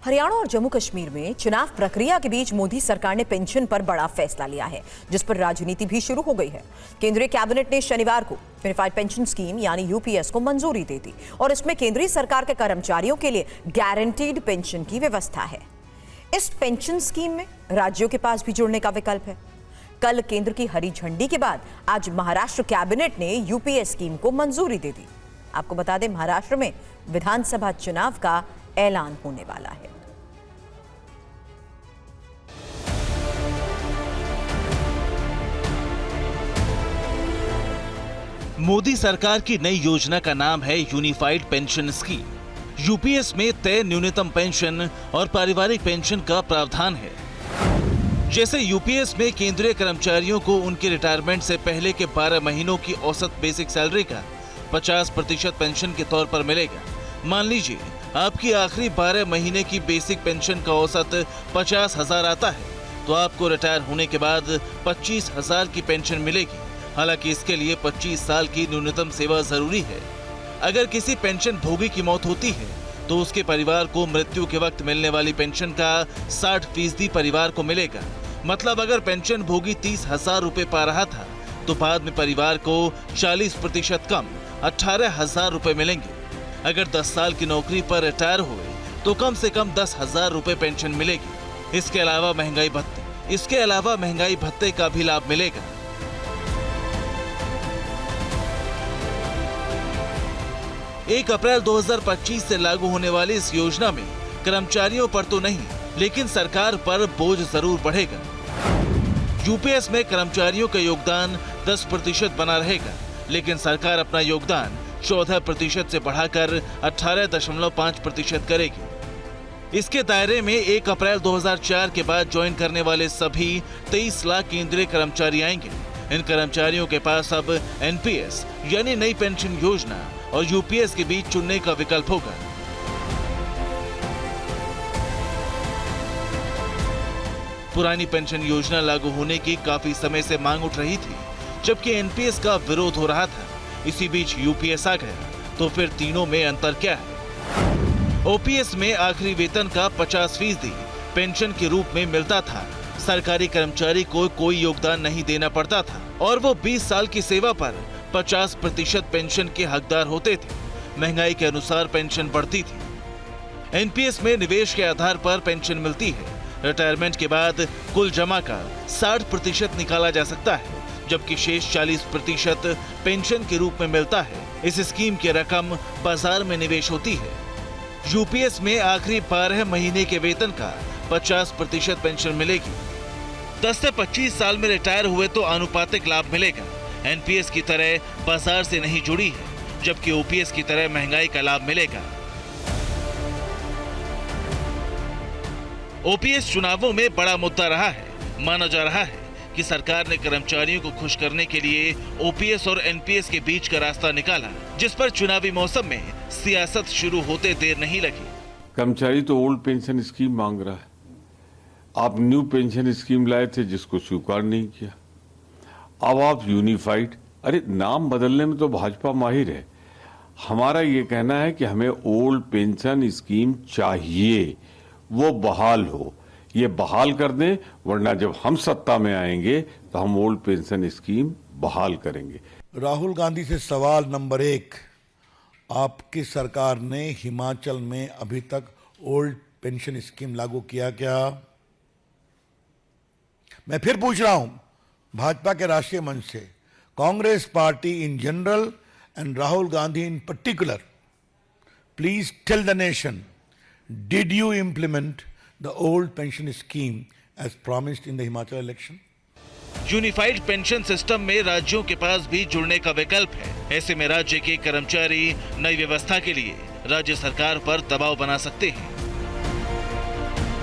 हरियाणा और जम्मू कश्मीर में चुनाव प्रक्रिया के बीच मोदी सरकार ने पेंशन पर बड़ा फैसला लिया है, जिस पर राजनीति भी शुरू हो गई है। केंद्रीय कैबिनेट ने शनिवार को यूनिफाइड पेंशन स्कीम यानी यूपीएस को मंजूरी दे दी और इसमें केंद्रीय सरकार के कर्मचारियों के लिए गारंटीड पेंशन की व्यवस्था है। इस पेंशन स्कीम में राज्यों के पास भी जुड़ने का विकल्प है। कल केंद्र की हरी झंडी के बाद आज महाराष्ट्र कैबिनेट ने यूपीएस स्कीम को मंजूरी दे दी। आपको बता दें, महाराष्ट्र में विधानसभा चुनाव का ऐलान होने वाला है। मोदी सरकार की नई योजना का नाम है यूनिफाइड पेंशन स्कीम। यूपीएस में तय न्यूनतम पेंशन और पारिवारिक पेंशन का प्रावधान है। जैसे यूपीएस में केंद्रीय कर्मचारियों को उनके रिटायरमेंट से पहले के 12 महीनों की औसत बेसिक सैलरी का 50% पेंशन के तौर पर मिलेगा। मान लीजिए आपकी आखिरी 12 महीने की बेसिक पेंशन का औसत 50,000 आता है, तो आपको रिटायर होने के बाद 25,000 की पेंशन मिलेगी। हालांकि इसके लिए 25 साल की न्यूनतम सेवा जरूरी है। अगर किसी पेंशन भोगी की मौत होती है तो उसके परिवार को मृत्यु के वक्त मिलने वाली पेंशन का 60% परिवार को मिलेगा। मतलब अगर पेंशन भोगी 30,000 रुपए पा रहा था तो बाद में परिवार को 40% कम 18,000 रुपए मिलेंगे। अगर 10 साल की नौकरी पर रिटायर हुए तो कम से कम 10,000 रुपए पेंशन मिलेगी। इसके अलावा महंगाई भत्ते का भी लाभ मिलेगा। 1 अप्रैल 2025 से लागू होने वाली इस योजना में कर्मचारियों पर तो नहीं, लेकिन सरकार पर बोझ जरूर बढ़ेगा। यूपीएस में कर्मचारियों का योगदान 10% बना रहेगा, लेकिन सरकार अपना योगदान 14% से बढ़ाकर 18.5% करेगी। इसके दायरे में 1 अप्रैल 2004 के बाद ज्वाइन करने वाले सभी 23 लाख केंद्रीय कर्मचारी आएंगे। इन कर्मचारियों के पास अब एनपीएस यानी नई पेंशन योजना और यूपीएस के बीच चुनने का विकल्प होगा। पुरानी पेंशन योजना लागू होने की काफी समय से मांग उठ रही थी, जबकि एनपीएस का विरोध हो रहा था। इसी बीच यूपीएस आ गया, तो फिर तीनों में अंतर क्या है? ओपीएस में आखिरी वेतन का 50% पेंशन के रूप में मिलता था। सरकारी कर्मचारी को कोई योगदान नहीं देना पड़ता था और वो 20 साल की सेवा पर 50% पेंशन के हकदार होते थे। महंगाई के अनुसार पेंशन बढ़ती थी। एनपीएस में निवेश के आधार पर पेंशन मिलती है। रिटायरमेंट के बाद कुल जमा का 60% निकाला जा सकता है, जबकि शेष 40% पेंशन के रूप में मिलता है। इस स्कीम की रकम बाजार में निवेश होती है। यूपीएस में आखिरी 12 महीने के वेतन का 50% पेंशन मिलेगी। 10 से 25 साल में रिटायर हुए तो आनुपातिक लाभ मिलेगा। एनपीएस की तरह बाजार से नहीं जुड़ी है, जबकि ओपीएस की तरह महंगाई का लाभ मिलेगा। ओपीएस चुनावों में बड़ा मुद्दा रहा है। माना जा रहा है कि सरकार ने कर्मचारियों को खुश करने के लिए ओपीएस और एनपीएस के बीच का रास्ता निकाला, जिस पर चुनावी मौसम में सियासत शुरू होते देर नहीं लगी। कर्मचारी तो ओल्ड पेंशन स्कीम मांग रहा है। आप न्यू पेंशन स्कीम लाए थे, जिसको स्वीकार नहीं किया। अब आप यूनिफाइड, अरे नाम बदलने में तो भाजपा माहिर है। हमारा ये कहना है कि हमें ओल्ड पेंशन स्कीम चाहिए, वो बहाल हो। ये बहाल कर दें, वरना जब हम सत्ता में आएंगे तो हम ओल्ड पेंशन स्कीम बहाल करेंगे। राहुल गांधी से सवाल नंबर 1, आपकी सरकार ने हिमाचल में अभी तक ओल्ड पेंशन स्कीम लागू किया क्या? मैं फिर पूछ रहा हूं भाजपा के राष्ट्रीय मंच से, Congress party in general and Rahul Gandhi in particular, please tell the nation, did you implement the old pension scheme as promised in the Himachal election? Unified pension system में राज्यों के पास भी जुड़ने का विकल्प है। ऐसे में राज्य के कर्मचारी नई व्यवस्था के लिए राज्य सरकार पर दबाव बना सकते हैं।